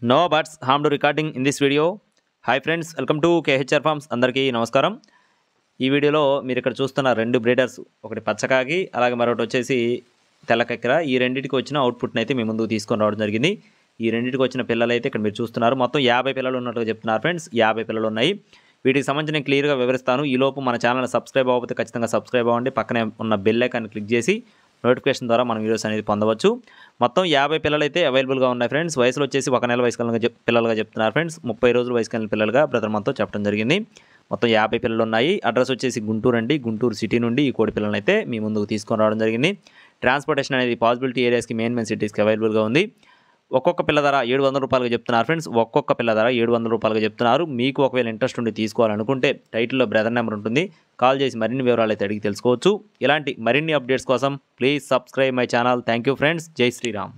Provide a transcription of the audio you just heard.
No buts harmed recording in this video. Hi friends, welcome to KHR forms. అందరికీ నమస్కారం. ఈ వీడియోలో మీరు ఇక్కడ చూస్తున్న రెండు బ్రీడర్స్, ఒకటి పచ్చకాకి అలాగే మరొకటి వచ్చేసి తెల్లకెక్కర. ఈ రెండింటికి వచ్చిన అవుట్పుట్ని అయితే మీ ముందుకు తీసుకొని రావడం జరిగింది. ఈ రెండింటికి వచ్చిన పిల్లలు అయితే ఇక్కడ మీరు చూస్తున్నారు. మొత్తం 50 పిల్లలు ఉన్నట్టుగా చెప్తున్నారు ఫ్రెండ్స్. 50 పిల్లలు ఉన్నాయి. వీటికి సంబంధించి నేను క్లియర్గా వివరిస్తాను. ఈలోపు మన ఛానల్ని సబ్స్క్రైబ్ అవ్వకపోతే ఖచ్చితంగా సబ్స్క్రైబ్ అవ్వండి. పక్కనే ఉన్న బెల్ ఐకాన్ని క్లిక్ చేసి నోటిఫికేషన్ ద్వారా మనం వీడియోస్ అనేది పొందవచ్చు. మొత్తం 50 పిల్లలు అయితే అవైలబుల్గా ఉన్నాయి ఫ్రెండ్స్. వయసులో వచ్చేసి 1 నెల వయసు పిల్లలుగా చెప్తున్నారు ఫ్రెండ్స్. 30 రోజులు వయసు కలిగిన పిల్లలుగా బ్రదర్ మనతో చెప్పడం జరిగింది. మొత్తం 50 పిల్లలు ఉన్నాయి. అడ్రస్ వచ్చేసి గుంటూరు అండి. గుంటూరు సిటీ నుండి ఈ కోడి పిల్లలు అయితే మీ ముందుకు తీసుకొని రావడం జరిగింది. ట్రాన్స్పోర్టేషన్ అనేది పాసిబిలిటీ ఏరియాస్కి మెయిన్ సిటీస్కి అవైలబుల్గా ఉంది. ఒక్కొక్క పిల్ల ధర 700 రూపాయలుగా చెప్తున్నారు ఫ్రెండ్స్. ఒక్కొక్క పిల్ల ధర 700 రూపాయలుగా చెప్తున్నారు. మీకు ఒకవేళ ఇంట్రెస్ట్ ఉండి తీసుకోవాలనుకుంటే టైటిల్లో బ్రదర్ నెంబర్ ఉంటుంది. కాల్ చేసి మరిన్ని వివరాలు అయితే అడిగి తెలుసుకోవచ్చు. ఇలాంటి మరిన్ని అప్డేట్స్ కోసం please subscribe my channel. Thank you friends. జై శ్రీరామ్.